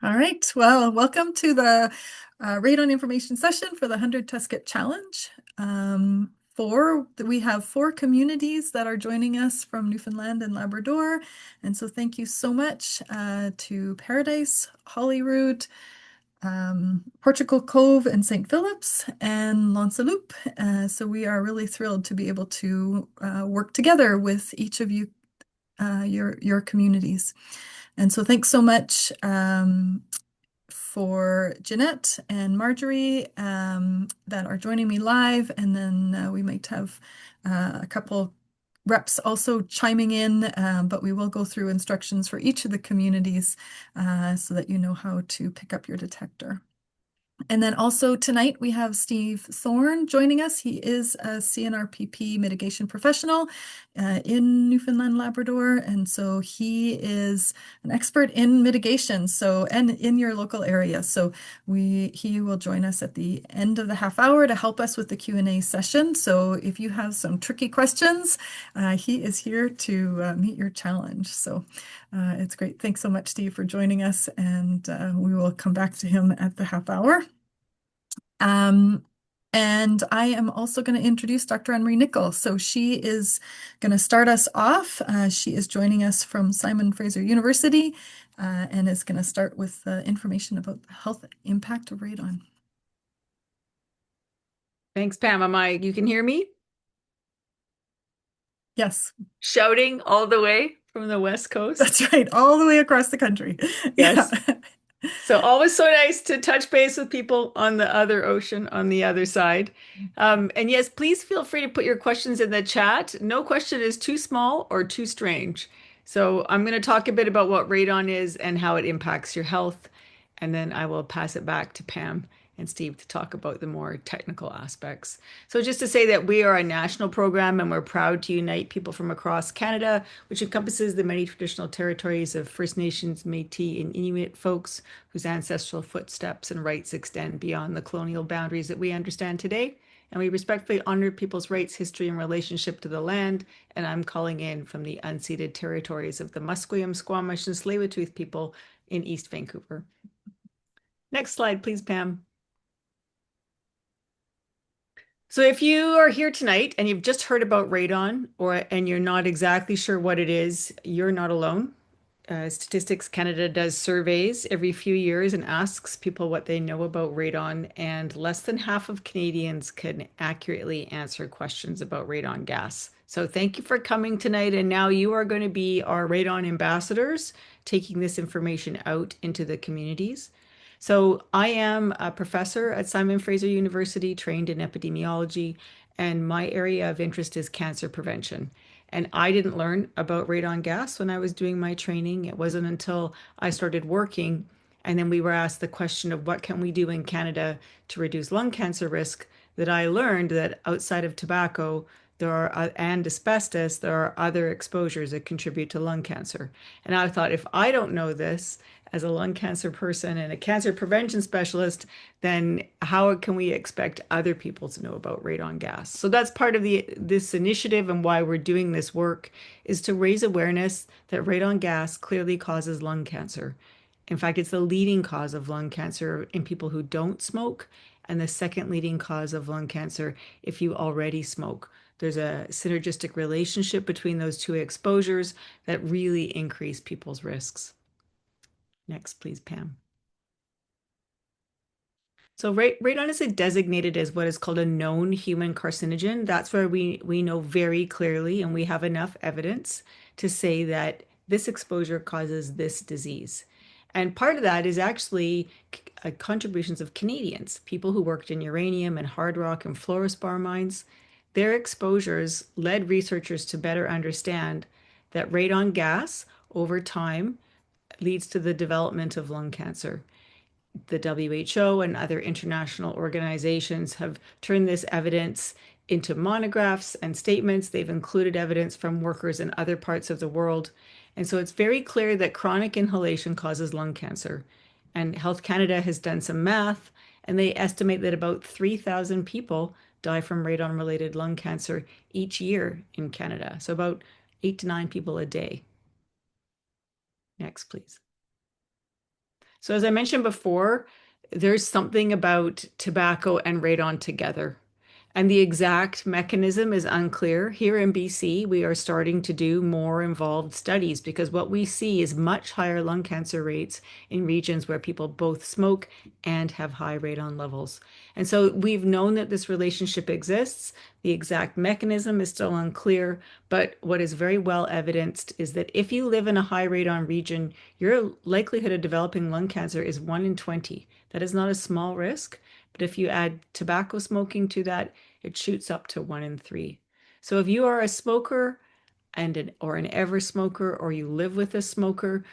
All right. Well, welcome to the Radon Information Session for the 100 Test Kit Challenge. We have four communities that are joining us from Newfoundland and Labrador. And so thank you so much to Paradise, Holyrood, Portugal, Cove, and St. Philip's, and Lanceloup. So we are really thrilled to be able to work together with each of you, your communities. And so thanks so much for Jeanette and Marjorie that are joining me live. And then we might have a couple reps also chiming in, but we will go through instructions for each of the communities so that you know how to pick up your detector. And then also tonight we have Steve Thorne joining us. He is a CNRPP mitigation professional in Newfoundland, Labrador. And so he is an expert in mitigation, and in your local area. So he will join us at the end of the half hour to help us with the Q&A session. So if you have some tricky questions, he is here to meet your challenge. So it's great. Thanks so much, Steve, for joining us. And we will come back to him at the half hour. And I am also going to introduce Dr. Anne-Marie Nicol. So she is going to start us off. She is joining us from Simon Fraser University and is going to start with information about the health impact of radon. Thanks, Pam. You can hear me? Yes, Shouting all the way from the West Coast. that's right. All the way across the country. Yeah. Yes. So always so nice to touch base with people on the other ocean, on the other side. And yes, please feel free to put your questions in the chat. No question is too small or too strange. So I'm going to talk a bit about what radon is and how it impacts your health. And then I will pass it back to Pam and Steve to talk about the more technical aspects. So just to say that we are a national program and we're proud to unite people from across Canada, which encompasses the many traditional territories of First Nations, Métis, and Inuit folks whose ancestral footsteps and rights extend beyond the colonial boundaries that we understand today. And we respectfully honor people's rights, history, and relationship to the land. And I'm calling in from the unceded territories of the Musqueam, Squamish, and Tsleil-Waututh people in East Vancouver. Next slide, please, Pam. So if you are here tonight and you've just heard about radon and you're not exactly sure what it is, you're not alone. Statistics Canada does surveys every few years and asks people what they know about radon, and less than half of Canadians can accurately answer questions about radon gas. So thank you for coming tonight, and now you are going to be our radon ambassadors, taking this information out into the communities. So I am a professor at Simon Fraser University, trained in epidemiology, and my area of interest is cancer prevention. And I didn't learn about radon gas when I was doing my training. It wasn't until I started working, and then we were asked the question of what can we do in Canada to reduce lung cancer risk, that I learned that outside of tobacco, and asbestos, there are other exposures that contribute to lung cancer. And I thought, if I don't know this as a lung cancer person and a cancer prevention specialist, then how can we expect other people to know about radon gas? So that's part of this initiative, and why we're doing this work is to raise awareness that radon gas clearly causes lung cancer. In fact, it's the leading cause of lung cancer in people who don't smoke, and the second leading cause of lung cancer if you already smoke. There's a synergistic relationship between those two exposures that really increase people's risks. Next, please, Pam. So radon is designated as what is called a known human carcinogen. That's where we know very clearly, and we have enough evidence to say that this exposure causes this disease. And part of that is actually contributions of Canadians, people who worked in uranium and hard rock and fluorspar mines. Their exposures led researchers to better understand that radon gas over time leads to the development of lung cancer. The WHO and other international organizations have turned this evidence into monographs and statements. They've included evidence from workers in other parts of the world. And so it's very clear that chronic inhalation causes lung cancer. And Health Canada has done some math, and they estimate that about 3,000 people die from radon-related lung cancer each year in Canada. So about 8 to 9 people a day. Next, please. So as I mentioned before, there's something about tobacco and radon together. And the exact mechanism is unclear. Here in BC, we are starting to do more involved studies because what we see is much higher lung cancer rates in regions where people both smoke and have high radon levels. And so we've known that this relationship exists. The exact mechanism is still unclear, but what is very well evidenced is that if you live in a high radon region, your likelihood of developing lung cancer is 1 in 20. That is not a small risk. But if you add tobacco smoking to that, it shoots up to 1 in 3. So if you are a smoker or an ever smoker, or you live with a smoker,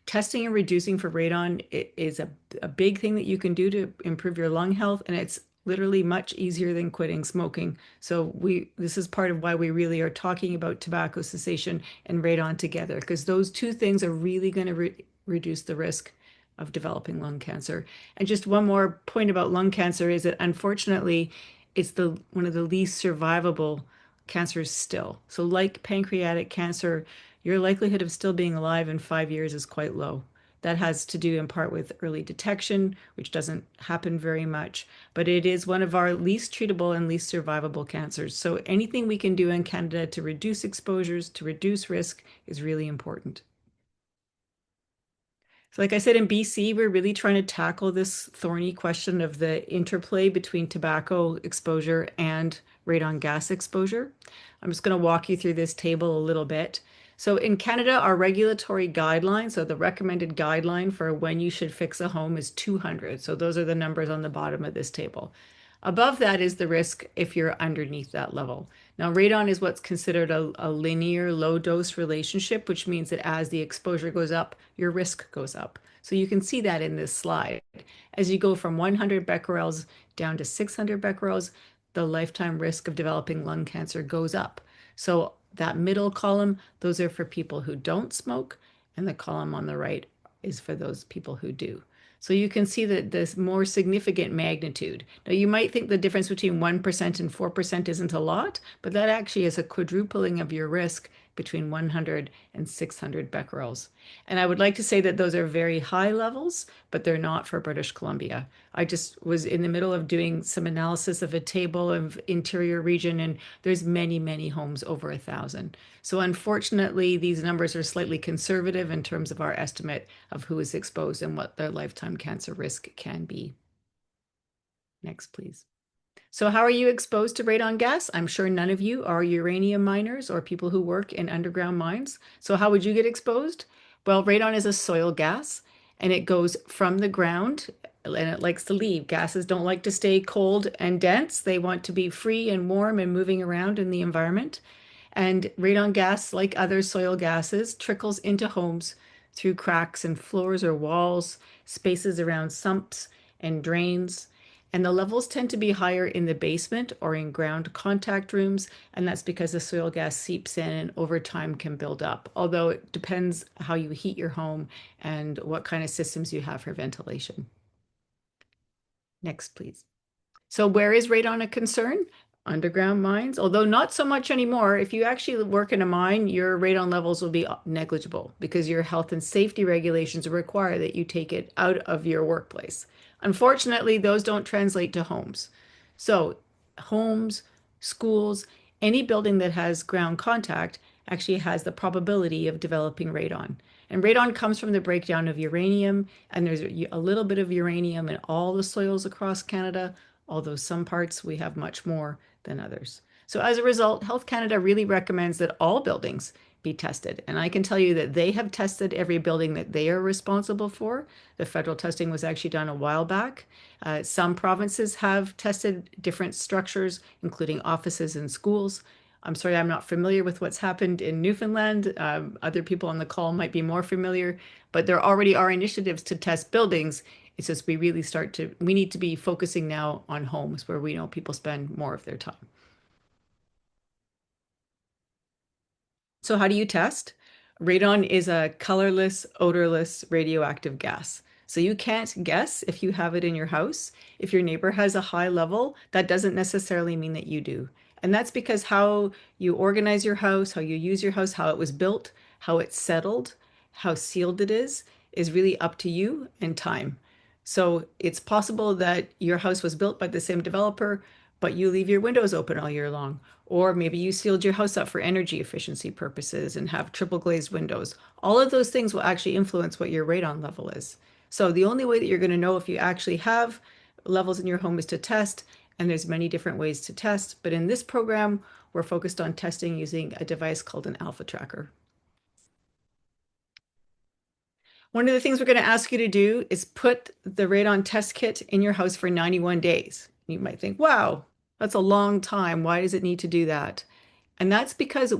testing and reducing for radon is a big thing that you can do to improve your lung health, and it's literally much easier than quitting smoking. So this is part of why we really are talking about tobacco cessation and radon together, because those two things are really going to reduce the risk of developing lung cancer. And just one more point about lung cancer is that unfortunately, it's the one of the least survivable cancers still. So like pancreatic cancer, your likelihood of still being alive in 5 years is quite low. That has to do in part with early detection, which doesn't happen very much, but it is one of our least treatable and least survivable cancers. So anything we can do in Canada to reduce exposures, to reduce risk is really important. So like I said, in BC, we're really trying to tackle this thorny question of the interplay between tobacco exposure and radon gas exposure. I'm just going to walk you through this table a little bit. So in Canada, our regulatory guidelines, so the recommended guideline for when you should fix a home is 200. So those are the numbers on the bottom of this table. Above that is the risk if you're underneath that level. Now, radon is what's considered a linear low dose relationship, which means that as the exposure goes up, your risk goes up. So you can see that in this slide. As you go from 100 becquerels down to 600 becquerels, the lifetime risk of developing lung cancer goes up. So that middle column, those are for people who don't smoke, and the column on the right is for those people who do. So you can see that this more significant magnitude. Now you might think the difference between 1% and 4% isn't a lot, but that actually is a quadrupling of your risk between 100 and 600 becquerels. And I would like to say that those are very high levels, but they're not for British Columbia. I just was in the middle of doing some analysis of a table of interior region, and there's many, many homes over 1,000. So unfortunately, these numbers are slightly conservative in terms of our estimate of who is exposed and what their lifetime cancer risk can be. Next, please. So how are you exposed to radon gas? I'm sure none of you are uranium miners or people who work in underground mines. So how would you get exposed? Well, radon is a soil gas, and it goes from the ground, and it likes to leave. Gases don't like to stay cold and dense. They want to be free and warm and moving around in the environment. And radon gas, like other soil gases, trickles into homes through cracks in floors or walls, spaces around sumps and drains. And the levels tend to be higher in the basement or in ground contact rooms, and that's because the soil gas seeps in and over time can build up. Although it depends how you heat your home and what kind of systems you have for ventilation. Next, please. So where is radon a concern? Underground mines, although not so much anymore. If you actually work in a mine, your radon levels will be negligible because your health and safety regulations require that you take it out of your workplace. Unfortunately, those don't translate to homes. So homes, schools, any building that has ground contact actually has the probability of developing radon. And radon comes from the breakdown of uranium, and there's a little bit of uranium in all the soils across Canada, although some parts we have much more than others. So as a result, Health Canada really recommends that all buildings be tested. And I can tell you that they have tested every building that they are responsible for. The federal testing was actually done a while back. Some provinces have tested different structures, including offices and schools. I'm sorry, I'm not familiar with what's happened in Newfoundland. Other people on the call might be more familiar, but there already are initiatives to test buildings. It's just we need to be focusing now on homes where we know people spend more of their time. So how do you test? Radon is a colorless, odorless radioactive gas. So you can't guess if you have it in your house. If your neighbor has a high level, that doesn't necessarily mean that you do. And that's because how you organize your house, how you use your house, how it was built, how it's settled, how sealed it is is really up to you and time. So it's possible that your house was built by the same developer, but you leave your windows open all year long. Or maybe you sealed your house up for energy efficiency purposes and have triple glazed windows. All of those things will actually influence what your radon level is. So the only way that you're going to know if you actually have levels in your home is to test, and there's many different ways to test. But in this program, we're focused on testing using a device called an alpha tracker. One of the things we're going to ask you to do is put the Radon Test Kit in your house for 91 days. You might think, wow, that's a long time. Why does it need to do that? And that's because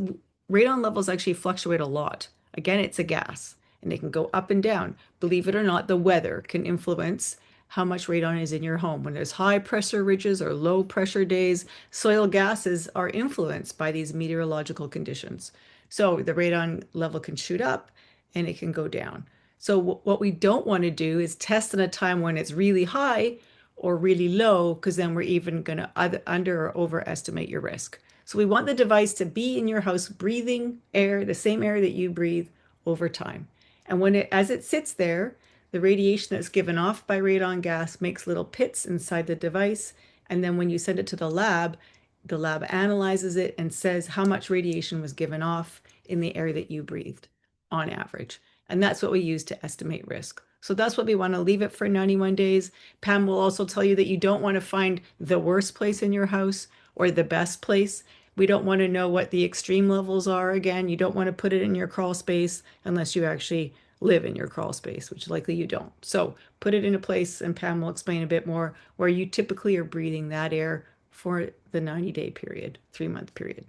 radon levels actually fluctuate a lot. Again, it's a gas and they can go up and down. Believe it or not, the weather can influence how much radon is in your home. When there's high pressure ridges or low pressure days, soil gases are influenced by these meteorological conditions. So the radon level can shoot up and it can go down. So what we don't want to do is test in a time when it's really high or really low, because then we're even going to under or overestimate your risk. So we want the device to be in your house breathing air, the same air that you breathe over time. And as it sits there, the radiation that's given off by radon gas makes little pits inside the device. And then when you send it to the lab analyzes it and says how much radiation was given off in the air that you breathed on average. And that's what we use to estimate risk. So that's what we want to leave it for 91 days. Pam will also tell you that you don't want to find the worst place in your house or the best place. We don't want to know what the extreme levels are. Again, you don't want to put it in your crawl space unless you actually live in your crawl space, which likely you don't. So put it in a place, and Pam will explain a bit more, where you typically are breathing that air for the 90-day period, 3-month period.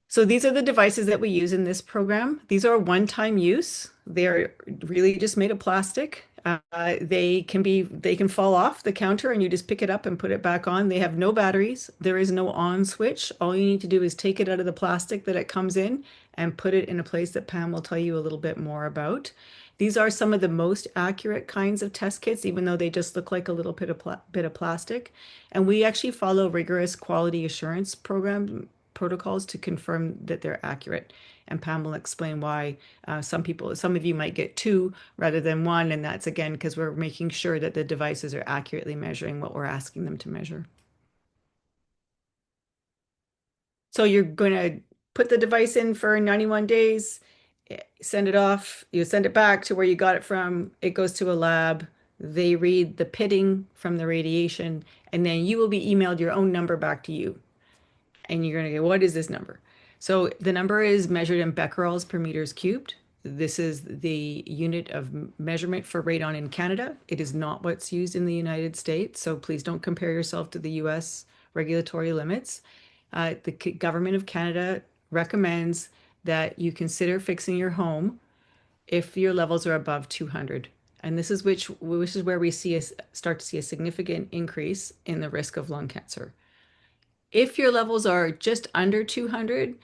So these are the devices that we use in this program. These are one-time use. They're really just made of plastic. They can fall off the counter and you just pick it up and put it back on. They have no batteries. There is no on switch. All you need to do is take it out of the plastic that it comes in and put it in a place that Pam will tell you a little bit more about. These are some of the most accurate kinds of test kits, even though they just look like a little bit of plastic. And we actually follow rigorous quality assurance protocols to confirm that they're accurate. And Pam will explain why some of you might get 2 rather than 1. And that's again because we're making sure that the devices are accurately measuring what we're asking them to measure. So you're going to put the device in for 91 days, send it off, you send it back to where you got it from. It goes to a lab. They read the pitting from the radiation, and then you will be emailed your own number back to you. And you're going to go, what is this number? So the number is measured in becquerels per meters cubed. This is the unit of measurement for radon in Canada. It is not what's used in the United States. So please don't compare yourself to the US regulatory limits. The government of Canada recommends that you consider fixing your home if your levels are above 200. And this is which is where we start to see a significant increase in the risk of lung cancer. If your levels are just under 200,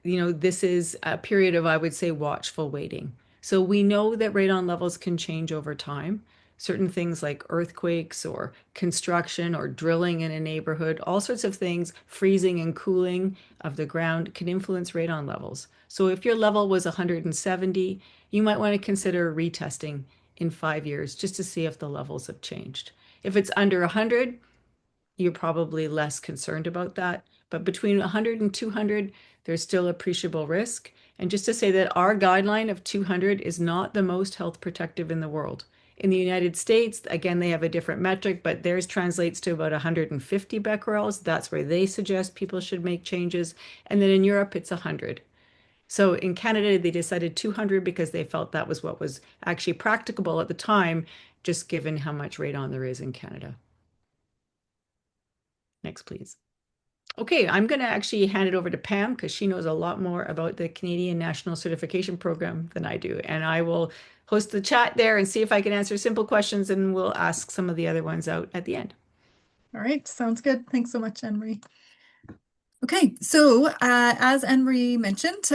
this is a period of, I would say, watchful waiting. So we know that radon levels can change over time. Certain things like earthquakes or construction or drilling in a neighborhood, all sorts of things, freezing and cooling of the ground can influence radon levels. So if your level was 170, you might want to consider retesting in 5 years just to see if the levels have changed. If it's under 100, you're probably less concerned about that. But between 100 and 200, there's still appreciable risk. And just to say that our guideline of 200 is not the most health protective in the world. In the United States, again, they have a different metric, but theirs translates to about 150 becquerels. That's where they suggest people should make changes. And then in Europe, it's 100. So in Canada, they decided 200 because they felt that was what was actually practicable at the time, just given how much radon there is in Canada. Next, please. Okay, I'm going to actually hand it over to Pam because she knows a lot more about the Canadian National Certification Program than I do. And I will host the chat there and see if I can answer simple questions, and we'll ask some of the other ones out at the end. All right, sounds good. Thanks so much, Anne-Marie. Okay, so as Anne-Marie mentioned,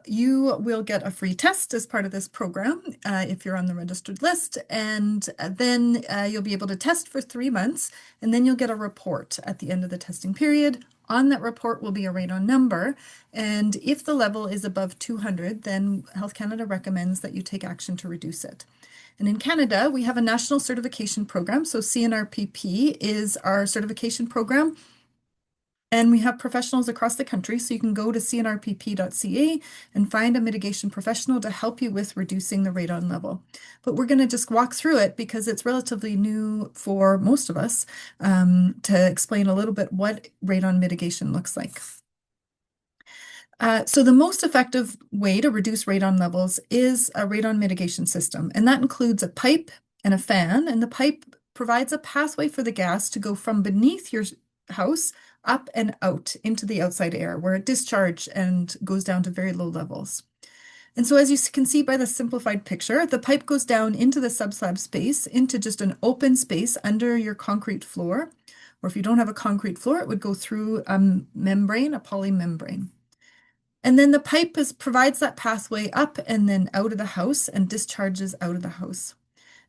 you will get a free test as part of this program if you're on the registered list, and then you'll be able to test for 3 months, and then you'll get a report at the end of the testing period On that report will be a radon number, and if the level is above 200, then Health Canada recommends that you take action to reduce it. And in Canada, we have a national certification program. So CNRPP is our certification program. And we have professionals across the country. So you can go to cnrpp.ca and find a mitigation professional to help you with reducing the radon level. But we're going to just walk through it because it's relatively new for most of us, to explain a little bit what radon mitigation looks like. So the most effective way to reduce radon levels is a radon mitigation system, and that includes a pipe and a fan, and the pipe provides a pathway for the gas to go from beneath your house up and out into the outside air, where it discharges and goes down to very low levels. And so as you can see by the simplified picture, the pipe goes down into the subslab space, into just an open space under your concrete floor, or if you don't have a concrete floor, it would go through a membrane, a polymembrane. And then the pipe provides that pathway up and then out of the house and discharges out of the house.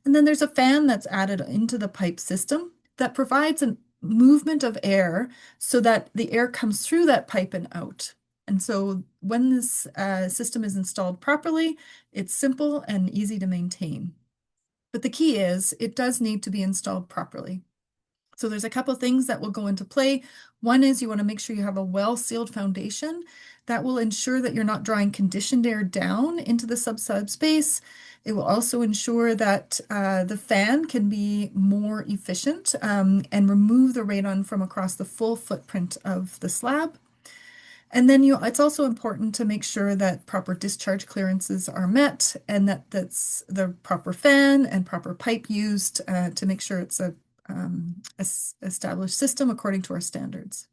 And then there's a fan that's added into the pipe system that provides a movement of air so that the air comes through that pipe and out. And so when this system is installed properly, it's simple and easy to maintain. But the key is it does need to be installed properly. So there's a couple things that will go into play. One is you want to make sure you have a well-sealed foundation. That will ensure that you're not drawing conditioned air down into the subslab space. It will also ensure that the fan can be more efficient, and remove the radon from across the full footprint of the slab. And then it's also important to make sure that proper discharge clearances are met and that that's the proper fan and proper pipe used to make sure it's a established system according to our standards.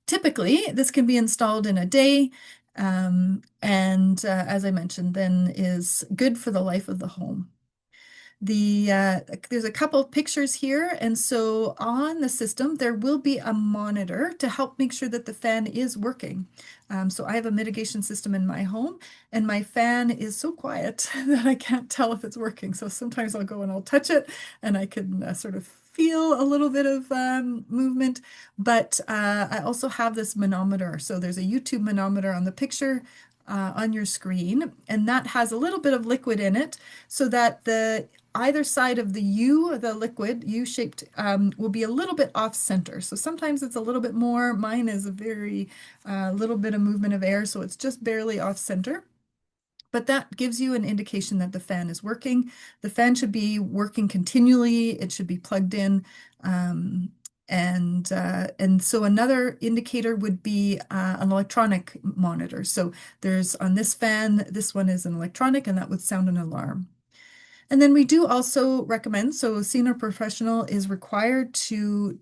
Typically, this can be installed in a day, and as I mentioned, then is good for the life of the home. There's a couple of pictures here, and so on the system there will be a monitor to help make sure that the fan is working. So I have a mitigation system in my home, and my fan is so quiet that I can't tell if it's working. So sometimes I'll go and I'll touch it, and I can sort of feel a little bit of movement. But I also have this manometer. So there's a YouTube manometer on the picture on your screen, and that has a little bit of liquid in it so that either side of the U, the liquid, U-shaped, will be a little bit off center. So sometimes it's a little bit more. Mine is a very little bit of movement of air, so it's just barely off center. But that gives you an indication that the fan is working. The fan should be working continually. It should be plugged in. And so another indicator would be an electronic monitor. So there's on this fan, this one is an electronic, and that would sound an alarm. And then we do also recommend, so a senior professional is required to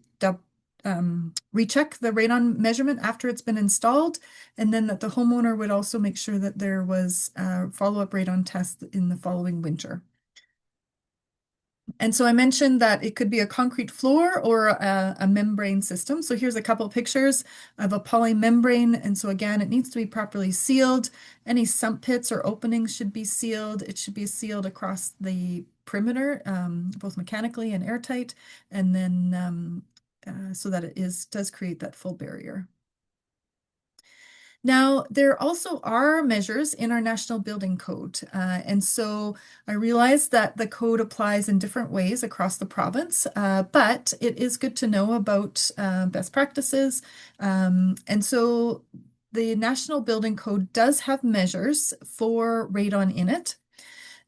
recheck the radon measurement after it's been installed, and then that the homeowner would also make sure that there was a follow-up radon test in the following winter. And so I mentioned that it could be a concrete floor or a membrane system. So here's a couple of pictures of a poly membrane. And so again, it needs to be properly sealed. Any sump pits or openings should be sealed. It should be sealed across the perimeter, both mechanically and airtight, and then so that it does create that full barrier. Now, there also are measures in our National Building Code. And so I realize that the code applies in different ways across the province, but it is good to know about best practices. And so the National Building Code does have measures for radon in it.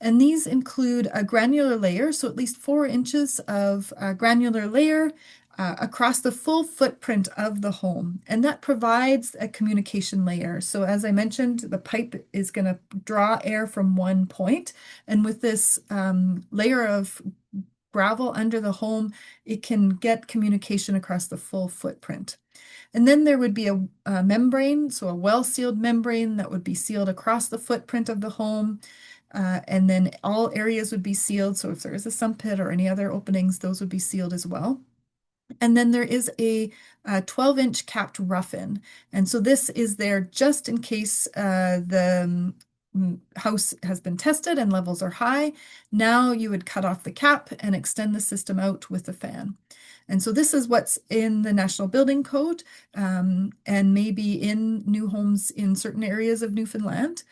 And these include a granular layer, so at least 4 inches of granular layer across the full footprint of the home. And that provides a communication layer. So as I mentioned, the pipe is going to draw air from one point. And with this layer of gravel under the home, it can get communication across the full footprint. And then there would be a membrane, so a well-sealed membrane that would be sealed across the footprint of the home. And then all areas would be sealed. So if there is a sump pit or any other openings, those would be sealed as well. And then there is a 12-inch capped rough-in. And so this is there just in case the house has been tested and levels are high, now you would cut off the cap and extend the system out with the fan. And so this is what's in the National Building Code, and maybe in new homes in certain areas of Newfoundland.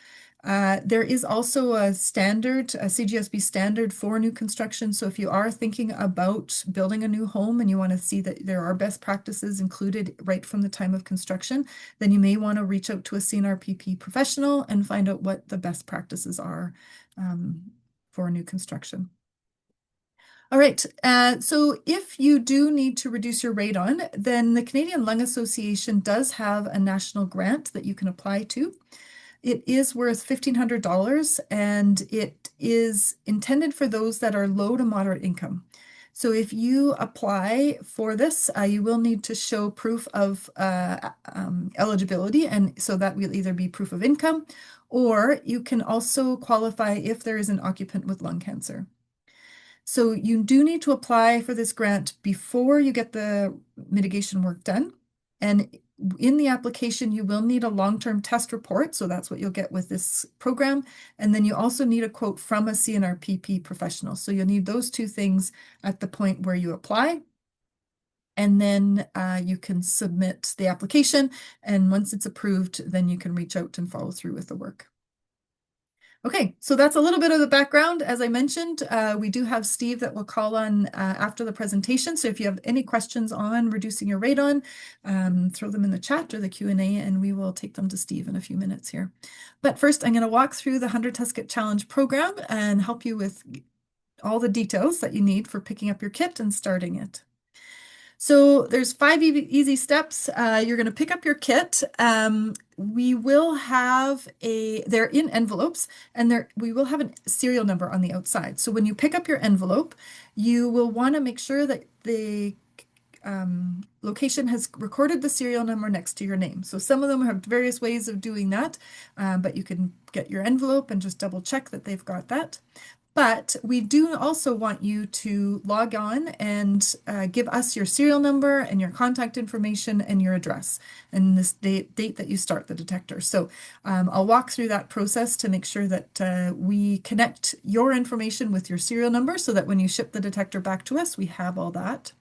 There is also a standard, a CGSB standard for new construction. So if you are thinking about building a new home and you want to see that there are best practices included right from the time of construction, then you may want to reach out to a CNRPP professional and find out what the best practices are for new construction. All right, so if you do need to reduce your radon, then the Canadian Lung Association does have a national grant that you can apply to. It is worth $1,500 and it is intended for those that are low to moderate income. So if you apply for this, you will need to show proof of eligibility, and so that will either be proof of income, or you can also qualify if there is an occupant with lung cancer. So you do need to apply for this grant before you get the mitigation work done. And in the application, you will need a long-term test report. So that's what you'll get with this program. And then you also need a quote from a CNRPP professional. So you'll need those two things at the point where you apply. And then you can submit the application. And once it's approved, then you can reach out and follow through with the work. Okay, so that's a little bit of the background. As I mentioned, we do have Steve that will call on after the presentation. So if you have any questions on reducing your radon, throw them in the chat or the Q&A, and we will take them to Steve in a few minutes here. But first, I'm going to walk through the 100 Test Kit Challenge program and help you with all the details that you need for picking up your kit and starting it. So there's 5 easy steps. You're going to pick up your kit. We will have they're in envelopes, and we will have a serial number on the outside. So when you pick up your envelope, you will want to make sure that the location has recorded the serial number next to your name. So some of them have various ways of doing that, but you can get your envelope and just double check that they've got that. But we do also want you to log on and give us your serial number and your contact information and your address and this date that you start the detector. So I'll walk through that process to make sure that we connect your information with your serial number so that when you ship the detector back to us, we have all that.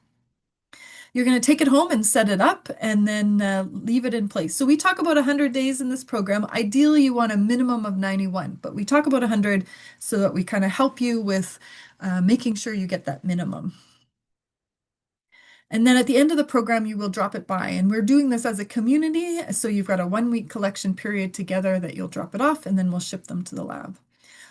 You're going to take it home and set it up and then leave it in place. So we talk about 100 days in this program. Ideally, you want a minimum of 91, but we talk about 100 so that we kind of help you with making sure you get that minimum. And then at the end of the program, you will drop it by. And we're doing this as a community. So you've got a 1-week collection period together that you'll drop it off, and then we'll ship them to the lab.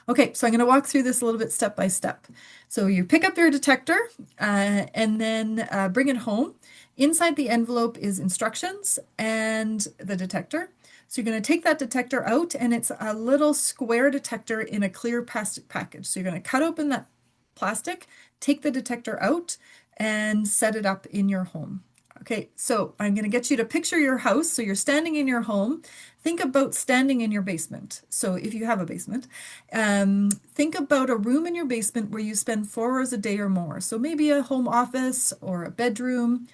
Okay, so I'm going to walk through this a little bit step by step. So you pick up your detector and then bring it home. Inside the envelope is instructions and the detector. So you're going to take that detector out, and it's a little square detector in a clear plastic package. So you're going to cut open that plastic, take the detector out, and set it up in your home. Okay, so I'm going to get you to picture your house. So you're standing in your home. Think about standing in your basement. So if you have a basement, think about a room in your basement where you spend 4 hours a day or more. So maybe a home office or a bedroom,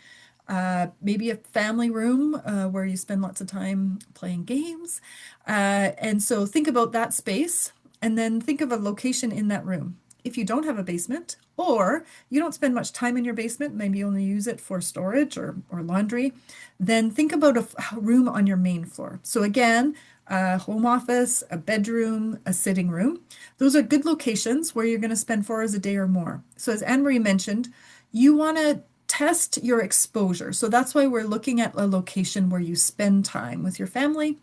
maybe a family room where you spend lots of time playing games. And so think about that space and then think of a location in that room. If you don't have a basement or you don't spend much time in your basement, maybe you only use it for storage or laundry, then think about a room on your main floor. So again, a home office, a bedroom, a sitting room. Those are good locations where you're going to spend 4 hours a day or more. So as Anne-Marie mentioned, you want to test your exposure. So that's why we're looking at a location where you spend time with your family.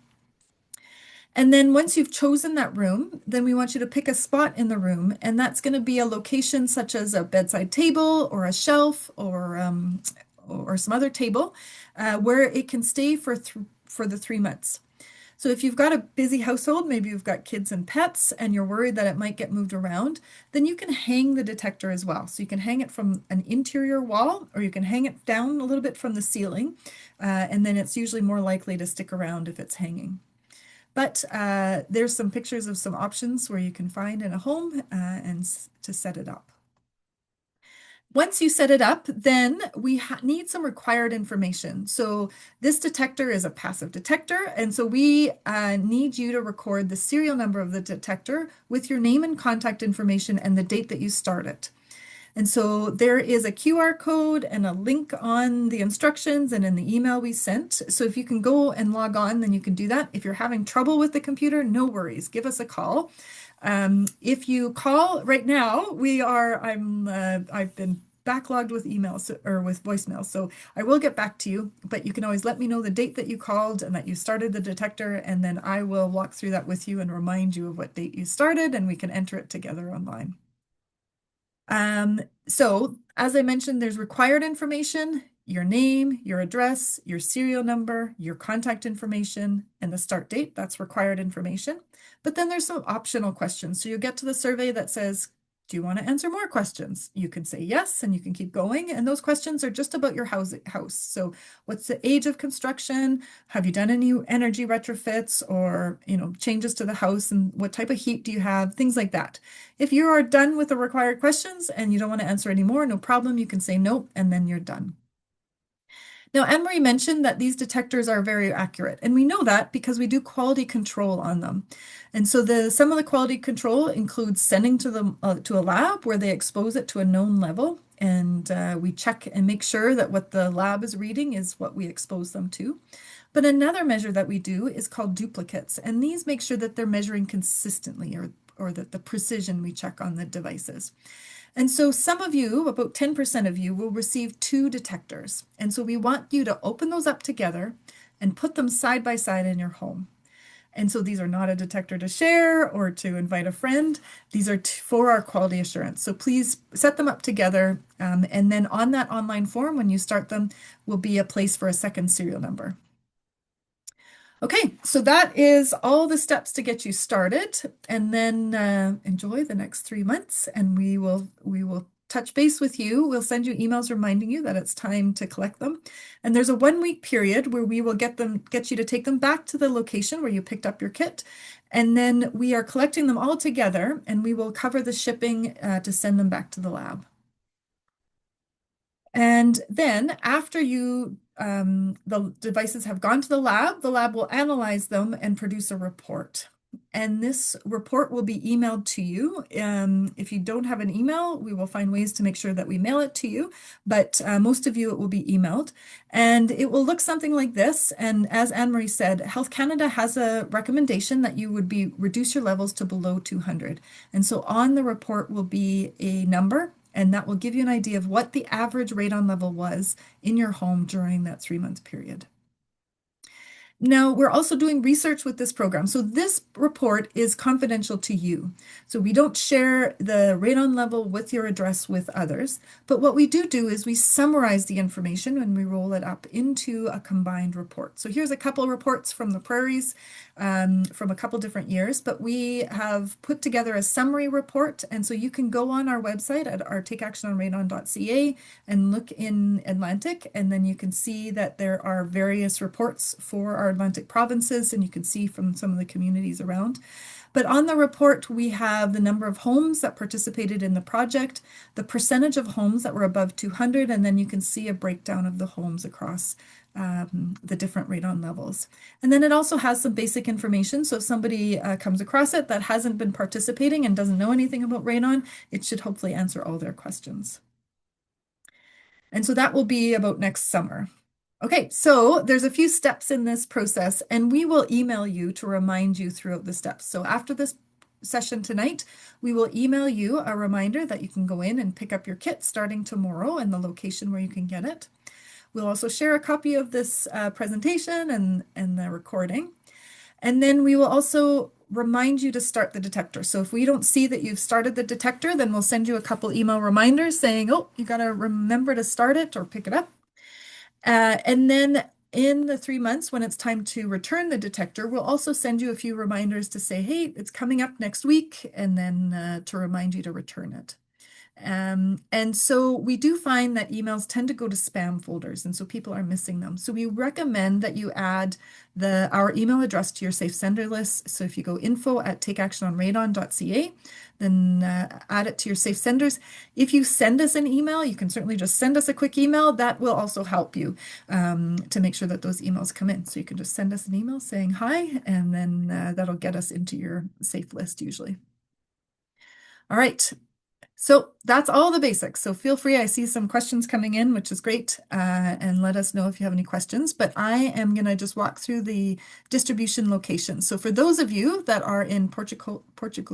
And then once you've chosen that room, then we want you to pick a spot in the room, and that's going to be a location such as a bedside table or a shelf or some other table where it can stay for the 3 months. So if you've got a busy household, maybe you've got kids and pets, and you're worried that it might get moved around, then you can hang the detector as well. So you can hang it from an interior wall, or you can hang it down a little bit from the ceiling, and then it's usually more likely to stick around if it's hanging. But there's some pictures of some options where you can find in a home and to set it up. Once you set it up, then we need some required information. So this detector is a passive detector, and so we need you to record the serial number of the detector with your name and contact information and the date that you start it. And so there is a QR code and a link on the instructions and in the email we sent. So if you can go and log on, then you can do that. If you're having trouble with the computer, no worries, give us a call. If you call right now, I've been backlogged with emails or with voicemails, so I will get back to you, but you can always let me know the date that you called and that you started the detector, and then I will walk through that with you and remind you of what date you started, and we can enter it together online. So as I mentioned, there's required information, your name, your address, your serial number, your contact information, and the start date. That's required information. But then there's some optional questions. So you'll get to the survey that says, do you want to answer more questions? You can say yes, and you can keep going. And those questions are just about your house. So what's the age of construction? Have you done any energy retrofits or, changes to the house? And what type of heat do you have? Things like that. If you are done with the required questions and you don't want to answer anymore, no problem. You can say nope, and then you're done. Now, Anne-Marie mentioned that these detectors are very accurate, and we know that because we do quality control on them. And so some of the quality control includes sending to a lab where they expose it to a known level, and we check and make sure that what the lab is reading is what we expose them to. But another measure that we do is called duplicates, and these make sure that they're measuring consistently or that the precision we check on the devices. And so some of you, about 10% of you, will receive two detectors. And so we want you to open those up together and put them side by side in your home. And so these are not a detector to share or to invite a friend. These are for our quality assurance. So please set them up together. And then on that online form, when you start them, will be a place for a second serial number. Okay, so that is all the steps to get you started, and then enjoy the next 3 months, and we will touch base with you. We'll send you emails reminding you that it's time to collect them. And there's a 1 week period where we will get you to take them back to the location where you picked up your kit. And then we are collecting them all together, and we will cover the shipping to send them back to the lab. And then after the devices have gone to the lab will analyze them and produce a report. And this report will be emailed to you. If you don't have an email, we will find ways to make sure that we mail it to you. But most of you, it will be emailed. And it will look something like this. And as Anne-Marie said, Health Canada has a recommendation that you would reduce your levels to below 200. And so on the report will be a number, and that will give you an idea of what the average radon level was in your home during that 3 month period. Now, we're also doing research with this program. So this report is confidential to you. So we don't share the radon level with your address with others. But what we do is we summarize the information when we roll it up into a combined report. So here's a couple of reports from the prairies from a couple different years, but we have put together a summary report. And so you can go on our website at our takeactiononradon.ca and look in Atlantic, and then you can see that there are various reports for our Atlantic provinces, and you can see from some of the communities around. But on the report, we have the number of homes that participated in the project, the percentage of homes that were above 200, and then you can see a breakdown of the homes across the different radon levels. And then it also has some basic information. So if somebody comes across it that hasn't been participating and doesn't know anything about radon, it should hopefully answer all their questions. And so that will be about next summer. Okay, so there's a few steps in this process, and we will email you to remind you throughout the steps. So after this session tonight, we will email you a reminder that you can go in and pick up your kit starting tomorrow and the location where you can get it. We'll also share a copy of this presentation and the recording. And then we will also remind you to start the detector. So if we don't see that you've started the detector, then we'll send you a couple email reminders saying, oh, you got to remember to start it or pick it up. And then in the 3 months, when it's time to return the detector, we'll also send you a few reminders to say, hey, it's coming up next week, and then to remind you to return it. And so we do find that emails tend to go to spam folders, and so people are missing them. So we recommend that you add our email address to your safe sender list. So if you go info@takeactiononradon.ca, then add it to your safe senders. If you send us an email, you can certainly just send us a quick email. That will also help you to make sure that those emails come in. So you can just send us an email saying hi, and then that'll get us into your safe list usually. All right. So that's all the basics. So feel free. I see some questions coming in, which is great. And let us know if you have any questions. But I am going to just walk through the distribution locations. So for those of you that are in Portugal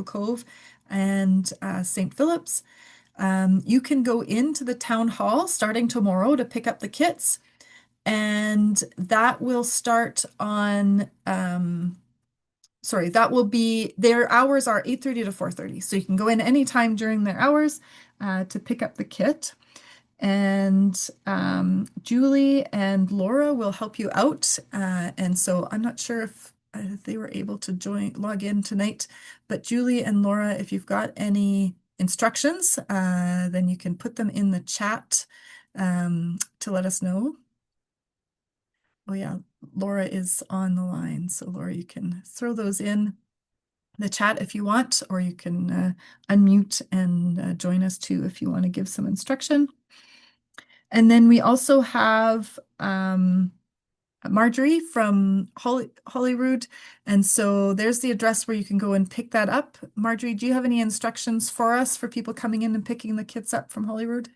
Cove and St. Philip's, you can go into the town hall starting tomorrow to pick up the kits. And that will start on sorry, that will be their hours are 8:30 to 4:30. So you can go in anytime during their hours to pick up the kit. And Julie and Laura will help you out. And so I'm not sure if they were able to log in tonight, but Julie and Laura, if you've got any instructions, then you can put them in the chat to let us know. Oh yeah, Laura is on the line. So Laura, you can throw those in the chat if you want, or you can unmute and join us too if you want to give some instruction. And then we also have Marjorie from Holyrood. And so there's the address where you can go and pick that up. Marjorie, do you have any instructions for us for people coming in and picking the kits up from Holyrood?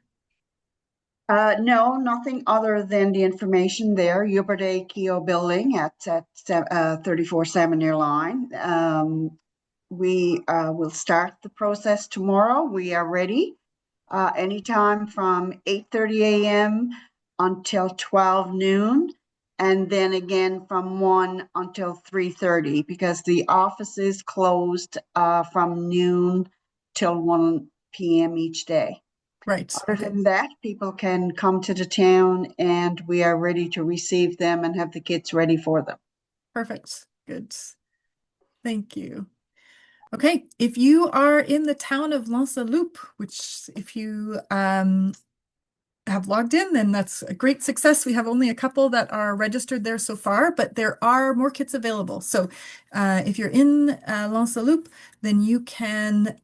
No, nothing other than the information there. Yuberde Keo building at 34 Salmon Line. We will start the process tomorrow. We are ready anytime from 8:30 a.m. until 12 noon, and then again from 1 until 3:30 because the office is closed from noon till 1 p.m. each day. Right. Other Okay. than that, people can come to the town and we are ready to receive them and have the kits ready for them. Perfect. Good. Thank you. Okay, if you are in the town of Lanzaloupe, which if you have logged in, then that's a great success. We have only a couple that are registered there so far, but there are more kits available. So if you're in Lanzaloupe, then you can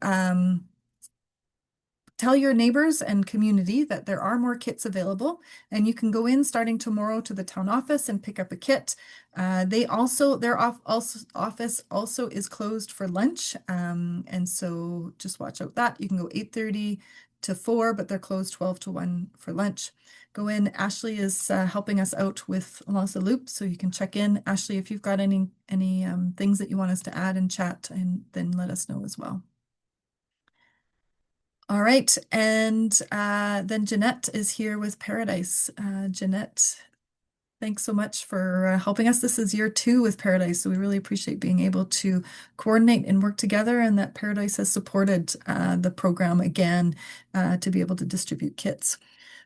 tell your neighbors and community that there are more kits available, and you can go in starting tomorrow to the town office and pick up a kit. Their office also is closed for lunch, and so just watch out that. You can go 8:30 to 4, but they're closed 12 to 1 for lunch. Go in. Ashley is helping us out with Lanza Loop, so you can check in. Ashley, if you've got any things that you want us to add in chat, and then let us know as well. All right, and then Jeanette is here with Paradise. Jeanette, thanks so much for helping us. This is year 2 with Paradise, so we really appreciate being able to coordinate and work together, and that Paradise has supported the program again to be able to distribute kits.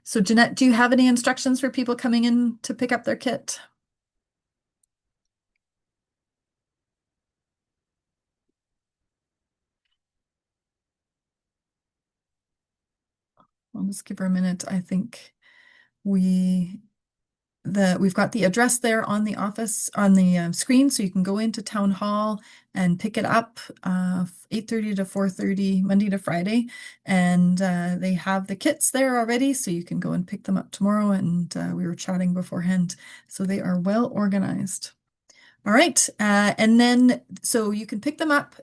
So Jeanette, do you have any instructions for people coming in to pick up their kit? I'll just give her a minute. I think we've got the address there on the office on the screen, so you can go into Town Hall and pick it up 8:30 to 4:30 Monday to Friday, and they have the kits there already, so you can go and pick them up tomorrow. And we were chatting beforehand, so they are well organized. All right, and then so you can pick them up.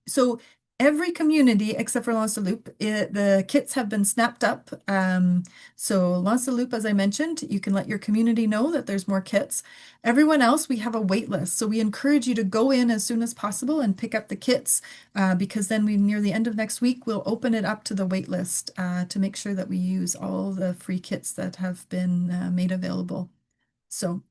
So every community except for Lanzaloupe, the kits have been snapped up. So Lanzaloupe, as I mentioned, you can let your community know that there's more kits. Everyone else, we have a wait list. So we encourage you to go in as soon as possible and pick up the kits because then near the end of next week, we'll open it up to the wait list to make sure that we use all the free kits that have been made available. So,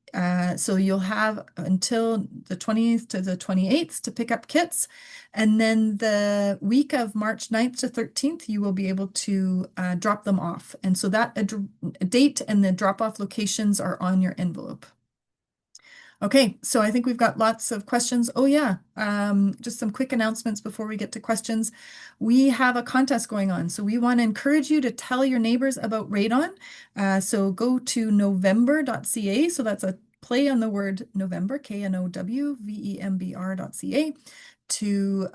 so you'll have until the 20th to the 28th to pick up kits. And then the week of March 9th to 13th, you will be able to drop them off. And so that date and the drop-off locations are on your envelope. Okay, so I think we've got lots of questions. Oh yeah, just some quick announcements before we get to questions. We have a contest going on, so we want to encourage you to tell your neighbors about Radon. So go to november.ca. So that's a play on the word November, KNOWVEMBR.ca, to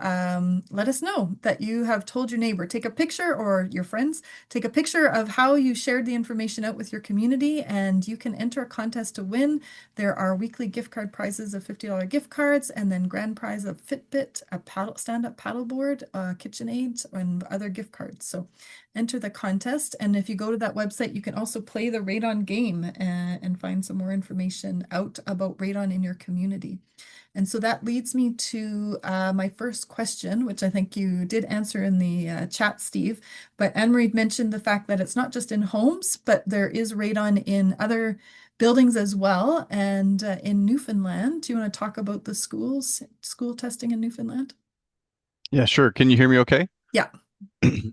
let us know that you have told your neighbor. Take a picture, or your friends, take a picture of how you shared the information out with your community, and you can enter a contest to win. There are weekly gift card prizes of $50 gift cards, and then grand prize of Fitbit, a stand-up paddleboard, KitchenAid, and other gift cards. So enter the contest. And if you go to that website, you can also play the Radon game and find some more information out about Radon in your community. And so that leads me to my first question, which I think you did answer in the chat, Steve. But Anne-Marie mentioned the fact that it's not just in homes, but there is radon in other buildings as well. And in Newfoundland, do you want to talk about the school testing in Newfoundland? Yeah, sure. Can you hear me okay? Yeah.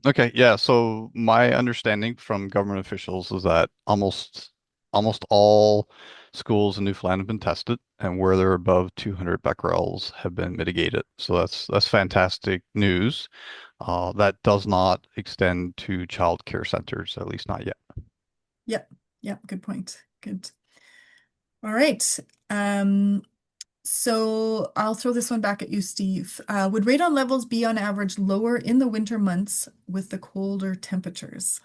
Okay, yeah. So my understanding from government officials is that almost all schools in Newfoundland have been tested, and where they're above 200 becquerels have been mitigated. So that's fantastic news. That does not extend to child care centers, at least not yet. Yep. Yep. Good point. Good. All right. So I'll throw this one back at you, Steve. Would radon levels be on average lower in the winter months with the colder temperatures?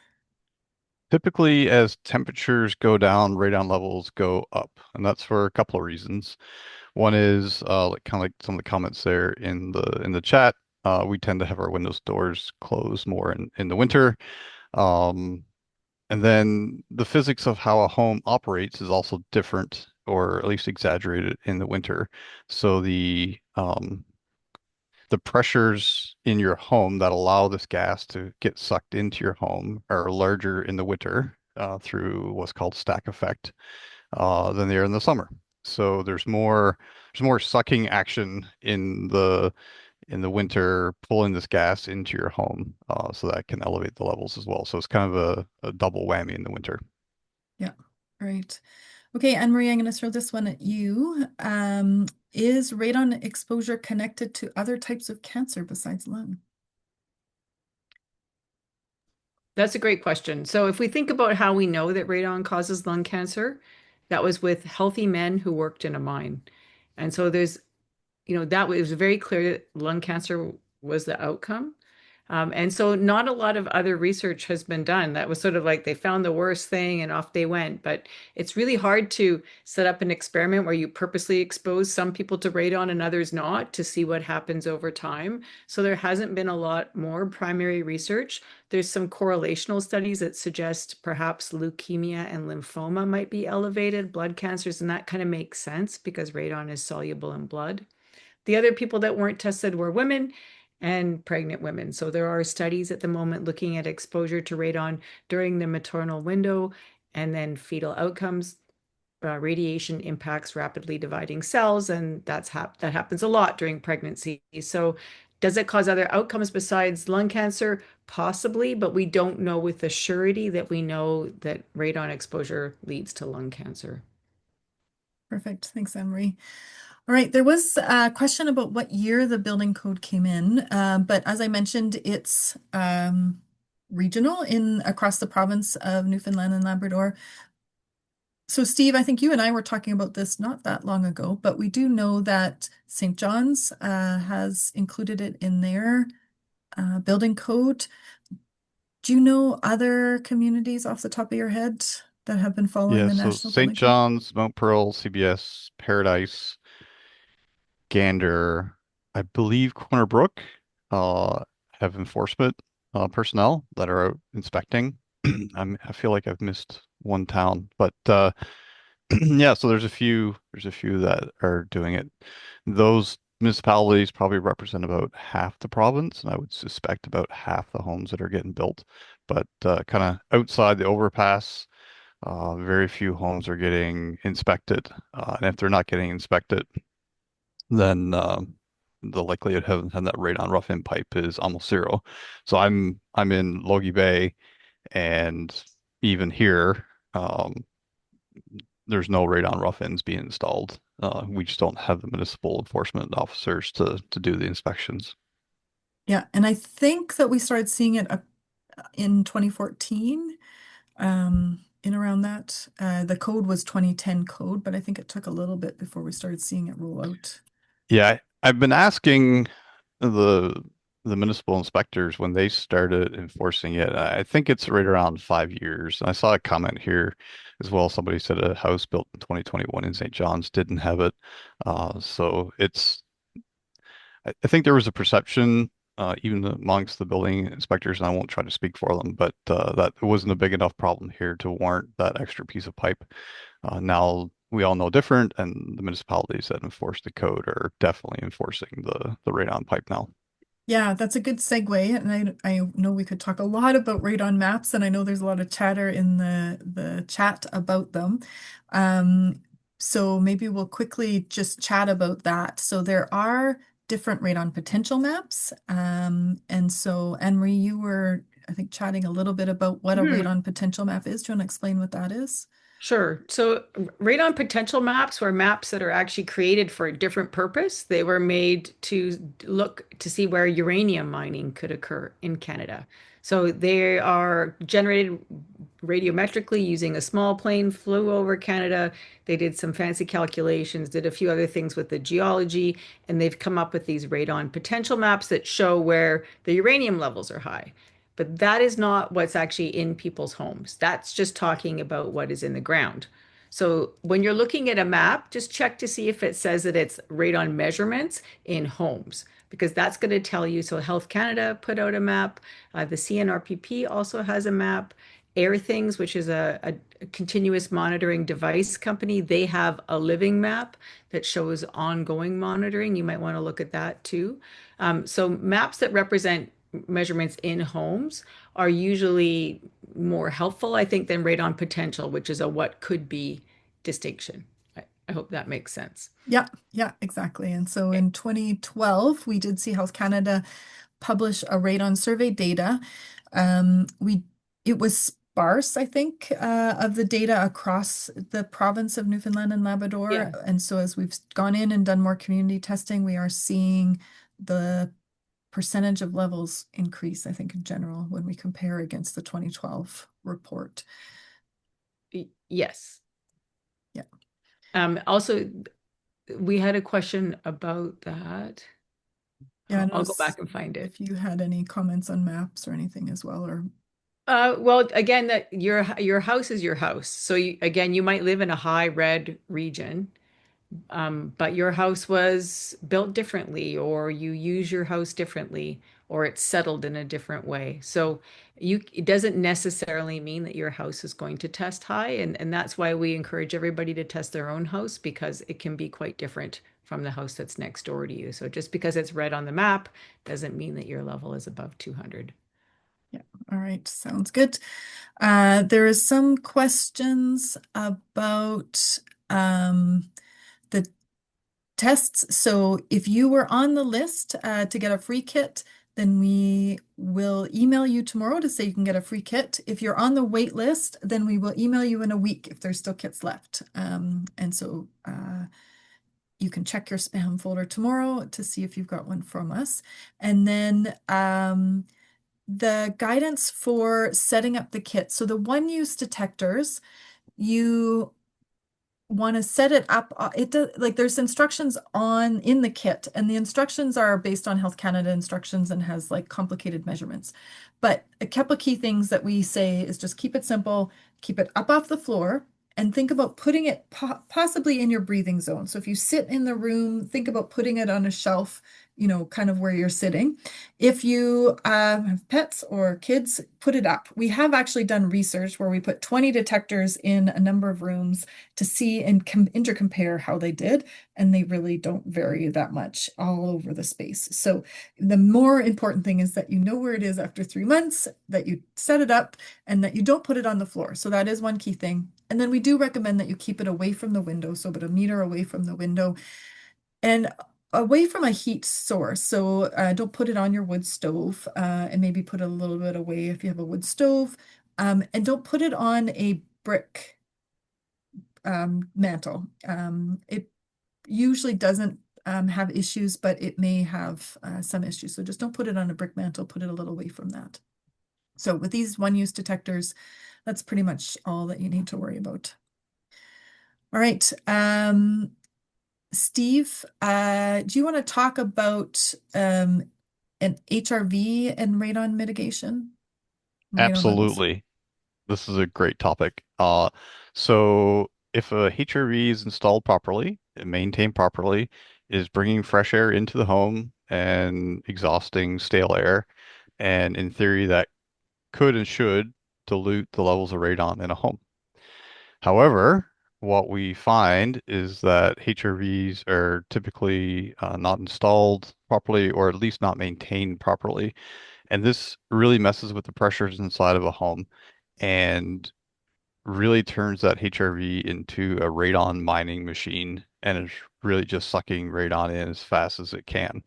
Typically, as temperatures go down, radon levels go up, and that's for a couple of reasons. One is like kind of like some of the comments there in the chat. We tend to have our windows doors closed more in the winter. Um, and then the physics of how a home operates is also different, or at least exaggerated in the winter. So the pressures in your home that allow this gas to get sucked into your home are larger in the winter through what's called stack effect than they are in the summer. So there's more sucking action in the winter, pulling this gas into your home, so that can elevate the levels as well. So it's kind of a double whammy in the winter. Yeah, right. Okay, Anne-Marie, I'm going to throw this one at you. Is radon exposure connected to other types of cancer besides lung? That's a great question. So if we think about how we know that radon causes lung cancer, that was with healthy men who worked in a mine. And so that was very clear that lung cancer was the outcome. And so not a lot of other research has been done. That was sort of like they found the worst thing and off they went. But it's really hard to set up an experiment where you purposely expose some people to radon and others not to see what happens over time. So there hasn't been a lot more primary research. There's some correlational studies that suggest perhaps leukemia and lymphoma might be elevated, blood cancers, and that kind of makes sense because radon is soluble in blood. The other people that weren't tested were women and pregnant women. So there are studies at the moment looking at exposure to radon during the maternal window and then fetal outcomes. Radiation impacts rapidly dividing cells, and that happens a lot during pregnancy. So does it cause other outcomes besides lung cancer? Possibly, but we don't know with a surety that we know that radon exposure leads to lung cancer. Perfect. Thanks, Anne-Marie. All right, there was a question about what year the building code came in, but as I mentioned, it's regional across the province of Newfoundland and Labrador. So Steve, I think you and I were talking about this not that long ago, but we do know that St. John's has included it in their building code. Do you know other communities off the top of your head that have been following Yeah, the so national St. building code? John's, Mount Pearl, CBS, Paradise, Gander, I believe Corner Brook have enforcement personnel that are out inspecting. I feel like I've missed one town, but yeah, so there's a few that are doing it. Those municipalities probably represent about half the province, and I would suspect about half the homes that are getting built. But kind of outside the overpass, very few homes are getting inspected. And if they're not getting inspected, then the likelihood of having that radon rough-in pipe is almost zero. So I'm in Logie Bay, and even here, there's no radon rough-ins being installed. We just don't have the municipal enforcement officers to do the inspections. Yeah, and I think that we started seeing it in 2014, in around that. The code was 2010 code, but I think it took a little bit before we started seeing it roll out. Yeah, I've been asking the the municipal inspectors when they started enforcing it. I think it's right around 5 years. I saw a comment here as well. Somebody said a house built in 2021 in St. John's didn't have it. So I think there was a perception, even amongst the building inspectors, and I won't try to speak for them, but that it wasn't a big enough problem here to warrant that extra piece of pipe. Now we all know different, and the municipalities that enforce the code are definitely enforcing the radon pipe now. Yeah, that's a good segue. And I know we could talk a lot about radon maps, and I know there's a lot of chatter in the chat about them. Um, so maybe we'll quickly just chat about that. So there are different radon potential maps. And so Anne-Marie, you were, I think, chatting a little bit about what a Mhm. radon potential map is. Do you want to explain what that is? Sure. So radon potential maps were maps that are actually created for a different purpose. They were made to look to see where uranium mining could occur in Canada. So they are generated radiometrically using a small plane, flew over Canada. They did some fancy calculations, did a few other things with the geology, and they've come up with these radon potential maps that show where the uranium levels are high. But that is not what's actually in people's homes. That's just talking about what is in the ground. So when you're looking at a map, just check to see if it says that it's radon measurements in homes, because that's going to tell you. So Health Canada put out a map. The CNRPP also has a map. Airthings, which is a continuous monitoring device company, they have a living map that shows ongoing monitoring. You might want to look at that too. So maps that represent measurements in homes are usually more helpful, I think, than radon potential, which is a what could be distinction. I hope that makes sense. Yeah, yeah, exactly. And so Okay. in 2012, we did see Health Canada publish a radon survey data. We it was sparse, I think, of the data across the province of Newfoundland and Labrador. Yeah. And so as we've gone in and done more community testing, we are seeing the percentage of levels increase, I think, in general, when we compare against the 2012 report. Yes. Yeah. Also, we had a question about that. Yeah, I I'll go noticed back and find it. if you had any comments on maps or anything as well, or Well, again, that your house is your house. So again, you might live in a high red region, but your house was built differently, or you use your house differently, or it's settled in a different way. So it doesn't necessarily mean that your house is going to test high, and that's why we encourage everybody to test their own house, because it can be quite different from the house that's next door to you. So just because it's red on the map doesn't mean that your level is above 200. yeah. All right, sounds good. There is some questions about the tests. So if you were on the list to get a free kit, then we will email you tomorrow to say you can get a free kit. If you're on the wait list, then we will email you in a week if there's still kits left. And so you can check your spam folder tomorrow to see if you've got one from us. And then the guidance for setting up the kit. So the one-use detectors, you want to set it up. It does, like, there's instructions on in the kit, and the instructions are based on Health Canada instructions and has like complicated measurements. But a couple key things that we say is just keep it simple, keep it up off the floor, and think about putting it possibly in your breathing zone. So if you sit in the room, think about putting it on a shelf, kind of where you're sitting. If you have pets or kids, put it up. We have actually done research where we put 20 detectors in a number of rooms to see and intercompare how they did, and they really don't vary that much all over the space. So the more important thing is that you know where it is after 3 months, that you set it up, and that you don't put it on the floor. So that is one key thing. And then we do recommend that you keep it away from the window, so about a meter away from the window and away from a heat source. So don't put it on your wood stove, and maybe put it a little bit away if you have a wood stove. And don't put it on a brick mantle. It usually doesn't have issues, but it may have some issues. So just don't put it on a brick mantle, put it a little away from that. So with these one-use detectors, that's pretty much all that you need to worry about. All right. Steve, do you want to talk about an HRV and radon mitigation? Radon levels. Absolutely. This is a great topic. So if a HRV is installed properly and maintained properly, is bringing fresh air into the home and exhausting stale air, and in theory that could and should dilute the levels of radon in a home. However, what we find is that HRVs are typically not installed properly or at least not maintained properly. And this really messes with the pressures inside of a home and really turns that HRV into a radon mining machine and is really just sucking radon in as fast as it can.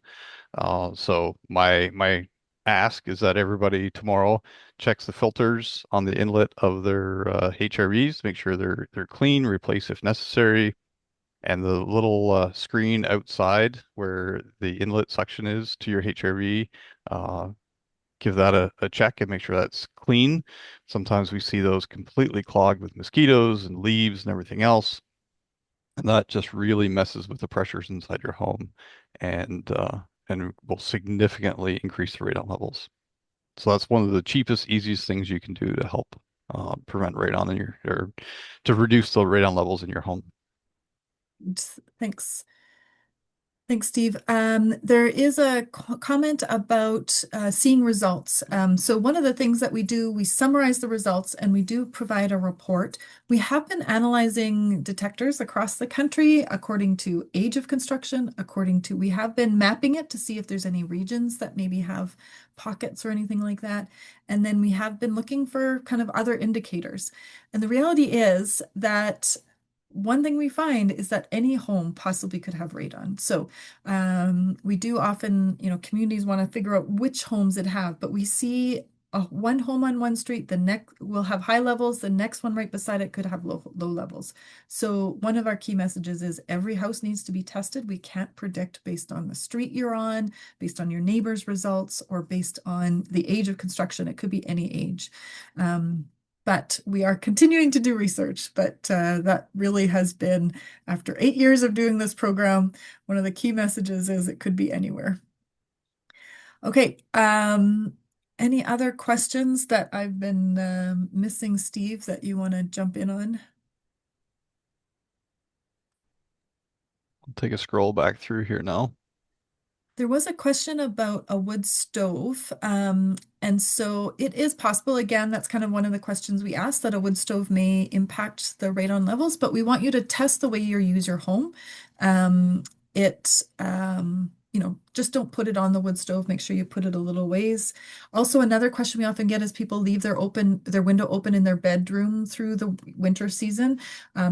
So my ask is that everybody tomorrow checks the filters on the inlet of their HRVs, make sure they're clean, replace if necessary, and the little screen outside where the inlet suction is to your HRV, give that a check and make sure that's clean. Sometimes we see those completely clogged with mosquitoes and leaves and everything else. And that just really messes with the pressures inside your home and will significantly increase the radon levels. So that's one of the cheapest, easiest things you can do to help prevent radon in your or to reduce the radon levels in your home. Thanks. Thanks, Steve. There is a comment about seeing results. So one of the things that we do, we summarize the results and we do provide a report. We have been analyzing detectors across the country according to age of construction, we have been mapping it to see if there's any regions that maybe have pockets or anything like that. And then we have been looking for kind of other indicators. And the reality is that one thing we find is that any home possibly could have radon. So we do often, communities want to figure out which homes it have, but we see one home on one street, the next will have high levels, the next one right beside it could have low levels. So one of our key messages is every house needs to be tested. We can't predict based on the street you're on, based on your neighbor's results, or based on the age of construction. It could be any age. But we are continuing to do research, but that really has been, after 8 years of doing this program, one of the key messages is it could be anywhere. Okay, any other questions that I've been missing, Steve, that you want to jump in on? I'll take a scroll back through here now. There was a question about a wood stove. And so it is possible, again, that's kind of one of the questions we asked, that a wood stove may impact the radon levels, but we want you to test the way you use your home. Just don't put it on the wood stove. Make sure you put it a little ways. Also, another question we often get is people leave their window open in their bedroom through the winter season.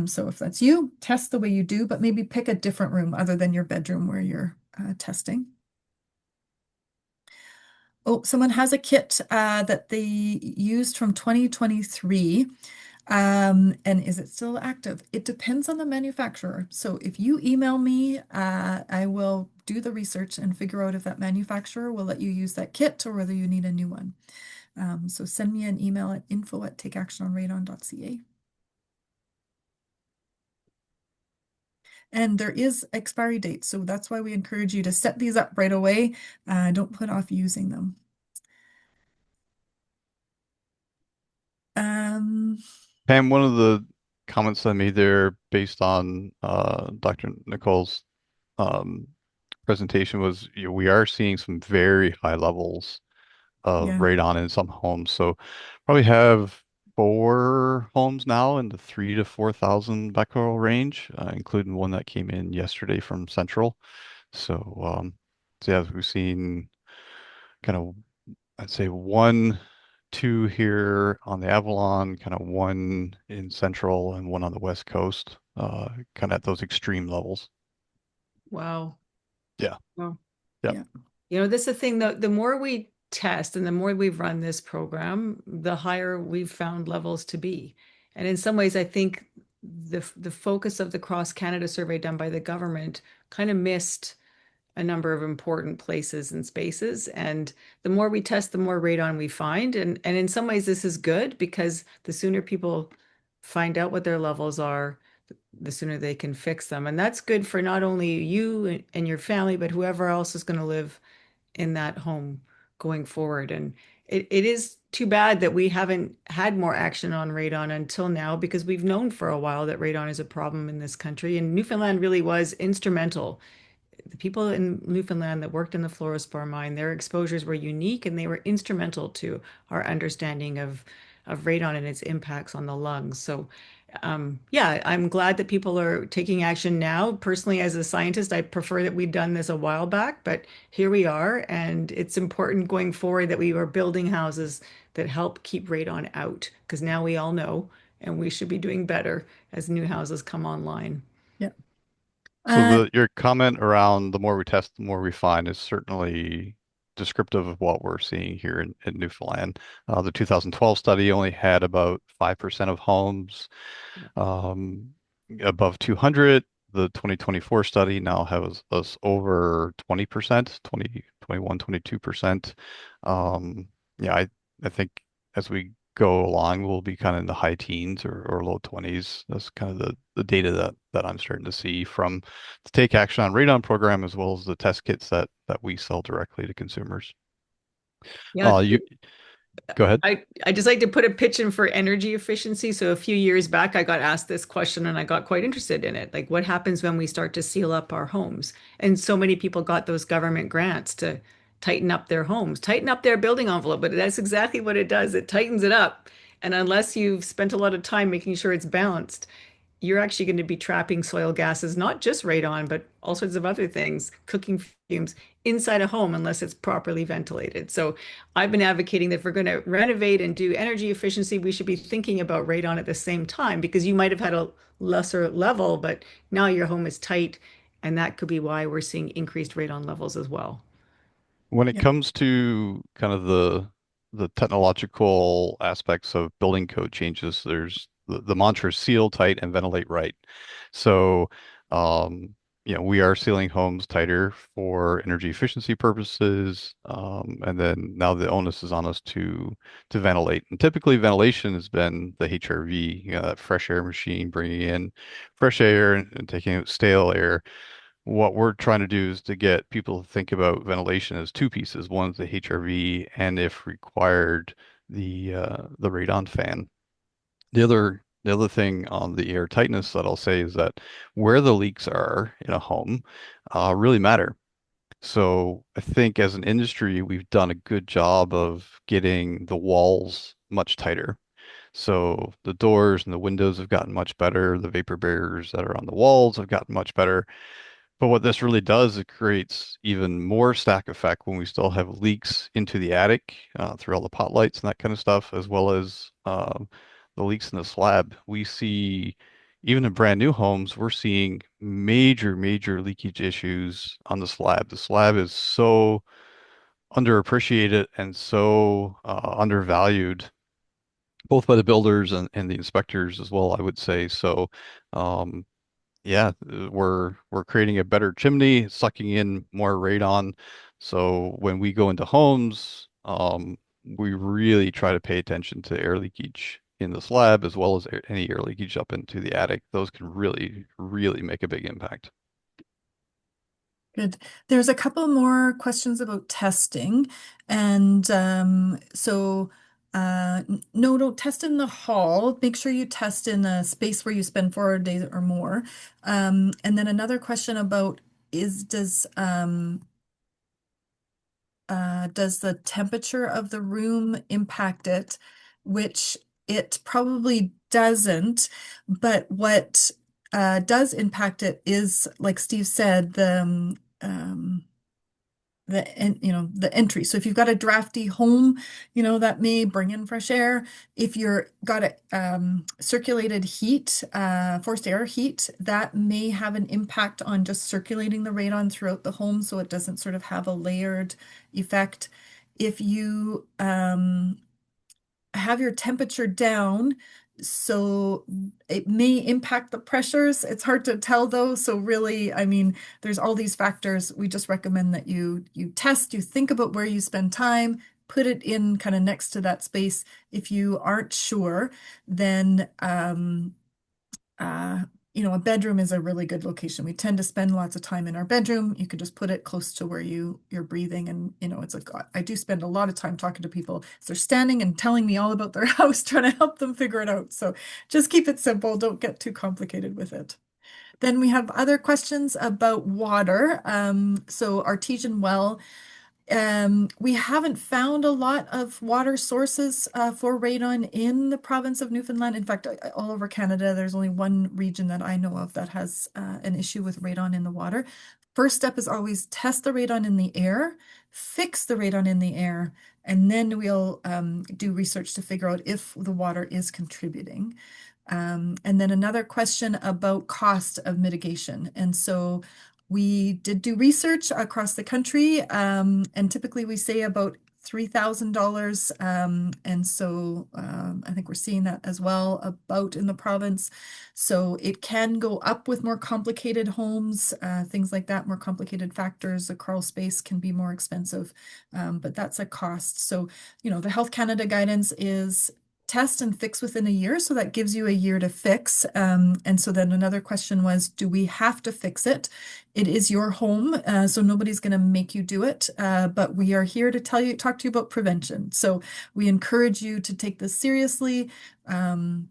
So if that's you, test the way you do, but maybe pick a different room other than your bedroom where you're testing. Oh, someone has a kit that they used from 2023. And is it still active? It depends on the manufacturer. So if you email me, I will do the research and figure out if that manufacturer will let you use that kit or whether you need a new one. So send me an email at info@takeactiononradon.ca. And there is expiry date, so that's why we encourage you to set these up right away. Don't put off using them. Pam, one of the comments I made there based on Dr. Nicole's presentation was we are seeing some very high levels of Yeah. radon in some homes. So probably have 4 homes now in the 3 to 4,000 becquerel range, including one that came in yesterday from Central. So yeah, we've seen kind of, I'd say 1, 2 here on the Avalon, kind of 1 in Central and 1 on the West Coast, kind of at those extreme levels. Wow. Yeah. Wow. Yeah. This is the thing, the more we test and the more we've run this program, the higher we've found levels to be. And in some ways, I think the focus of the Cross Canada survey done by the government kind of missed a number of important places and spaces. And the more we test, the more radon we find. And in some ways, this is good because the sooner people find out what their levels are, the sooner they can fix them. And that's good for not only you and your family, but whoever else is going to live in that home going forward. And it is too bad that we haven't had more action on radon until now because we've known for a while that radon is a problem in this country. And Newfoundland really was instrumental. The people in Newfoundland that worked in the fluorospore mine, their exposures were unique and they were instrumental to our understanding of radon and its impacts on the lungs. So, yeah, I'm glad that people are taking action now. Personally, as a scientist, I prefer that we'd done this a while back, but here we are, and it's important going forward that we are building houses that help keep radon out, because now we all know, and we should be doing better as new houses come online. Yeah. So Uh, your comment around the more we test, the more we find is certainly descriptive of what we're seeing here in Newfoundland. The 2012 study only had about 5% of homes um, above 200. The 2024 study now has us over 20%, 20, 21, 22%. Yeah, I think as we go along, we'll be kind of in the high teens or low 20s. That's kind of the data that I'm starting to see from the Take Action on Radon program as well as the test kits that we sell directly to consumers. Yeah, You go ahead. I just like to put a pitch in for energy efficiency. So a few years back, I got asked this question and I got quite interested in it. Like, what happens when we start to seal up our homes? And so many people got those government grants to tighten up their homes, tighten up their building envelope. But that's exactly what it does. It tightens it up. And unless you've spent a lot of time making sure it's balanced, you're actually going to be trapping soil gases, not just radon, but all sorts of other things, cooking fumes inside a home unless it's properly ventilated. So I've been advocating that if we're going to renovate and do energy efficiency, we should be thinking about radon at the same time because you might have had a lesser level, but now your home is tight. And that could be why we're seeing increased radon levels as well. When it yeah. comes to kind of the technological aspects of building code changes, there's the mantra is seal tight and ventilate right. So, um, we are sealing homes tighter for energy efficiency purposes, and then now the onus is on us to ventilate. And typically, ventilation has been the HRV, that fresh air machine bringing in fresh air and taking out stale air. What we're trying to do is to get people to think about ventilation as two pieces. One is the HRV, and if required, the radon fan. The other thing on the air tightness that I'll say is that where the leaks are in a home really matter. So I think as an industry, we've done a good job of getting the walls much tighter. So the doors and the windows have gotten much better. The vapor barriers that are on the walls have gotten much better. But what this really does, it creates even more stack effect when we still have leaks into the attic through all the pot lights and that kind of stuff, as well as the leaks in the slab. We see, even in brand new homes, we're seeing major, major leakage issues on the slab. The slab is so underappreciated and so undervalued, both by the builders and the inspectors as well, I would say. So, um, yeah, we're creating a better chimney, sucking in more radon. So when we go into homes, we really try to pay attention to air leakage in the slab as well as any air leakage up into the attic. Those can really, really make a big impact. Good. There's a couple more questions about testing. And no, don't test in the hall. Make sure you test in a space where you spend 4 days or more. And then another question about is does the temperature of the room impact it? Which it probably doesn't, but what does impact it is, like Steve said, the entry. So if you've got a drafty home, that may bring in fresh air. If you're got a circulated heat, forced air heat, that may have an impact on just circulating the radon throughout the home, so it doesn't sort of have a layered effect. If you have your temperature down, So it may impact the pressures. It's hard to tell though. So really, I mean, there's all these factors. We just recommend that you test, you think about where you spend time, put it in kind of next to that space. If you aren't sure, then uh, a bedroom is a really good location. We tend to spend lots of time in our bedroom. You could just put it close to where you're breathing. And, it's like, I do spend a lot of time talking to people. So they're standing and telling me all about their house, trying to help them figure it out. So just keep it simple. Don't get too complicated with it. Then we have other questions about water. So artesian well. We haven't found a lot of water sources for radon in the province of Newfoundland. In fact, all over Canada, there's only one region that I know of that has an issue with radon in the water. First step is always test the radon in the air, fix the radon in the air, and then we'll do research to figure out if the water is contributing. And then another question about cost of mitigation. And so we did do research across the country, and typically we say about $3,000. And so I think we're seeing that as well about in the province. So it can go up with more complicated homes, things like that, more complicated factors. The crawl space can be more expensive, but that's a cost. So, the Health Canada guidance is test and fix within a year. So that gives you a year to fix. And so then another question was, do we have to fix it? It is your home, so nobody's going to make you do it. But we are here to talk to you about prevention. So we encourage you to take this seriously. And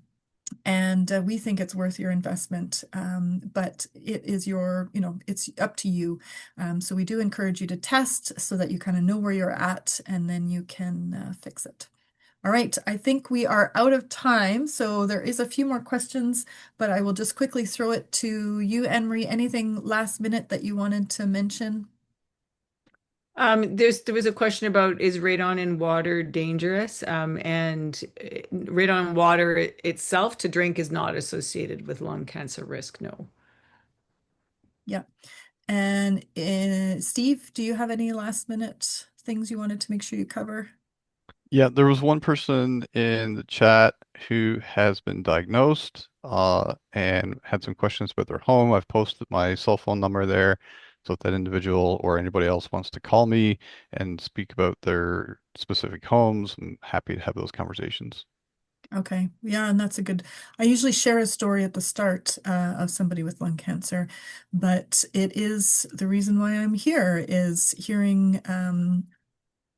we think it's worth your investment, but it is it's up to you. So we do encourage you to test so that you kind of know where you're at, and then you can fix it. All right, I think we are out of time, so there is a few more questions, but I will just quickly throw it to you, Anne-Marie. Anything last minute that you wanted to mention? There was a question about, is radon in water dangerous? And radon water itself to drink is not associated with lung cancer risk, no. Yeah. And Steve, do you have any last minute things you wanted to make sure you cover? Yeah, there was one person in the chat who has been diagnosed and had some questions about their home. I've posted my cell phone number there. So if that individual or anybody else wants to call me and speak about their specific homes, I'm happy to have those conversations. Okay. Yeah, and that's I usually share a story at the start of somebody with lung cancer, but it is the reason why I'm here is hearing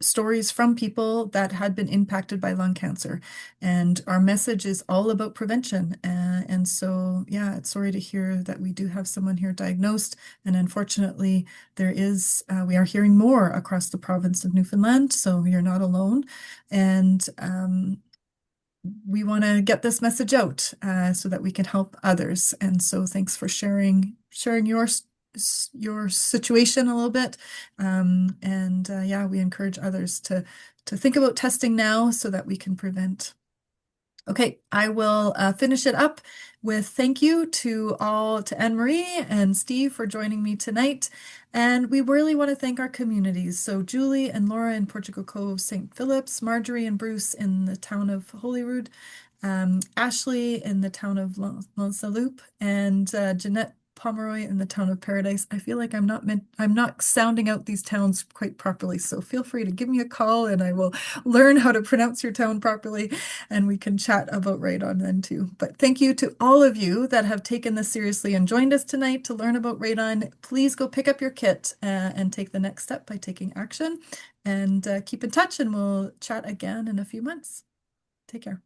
stories from people that had been impacted by lung cancer. And our message is all about prevention. And so, yeah, it's sorry to hear that we do have someone here diagnosed. And unfortunately, we are hearing more across the province of Newfoundland. So you're not alone. And we want to get this message out so that we can help others. And so thanks for sharing your situation a little bit. And yeah, we encourage others to think about testing now so that we can prevent. Okay, I will finish it up with thank you to Anne-Marie and Steve for joining me tonight. And we really want to thank our communities. So Julie and Laura in Portugal Cove, St. Philip's, Marjorie and Bruce in the town of Holyrood, Ashley in the town of Lonsaloup, and Jeanette Pomeroy in the town of Paradise. I feel like I'm not sounding out these towns quite properly. So feel free to give me a call and I will learn how to pronounce your town properly, and we can chat about radon then too. But thank you to all of you that have taken this seriously and joined us tonight to learn about radon. Please go pick up your kit and take the next step by taking action, and keep in touch, and we'll chat again in a few months. Take care.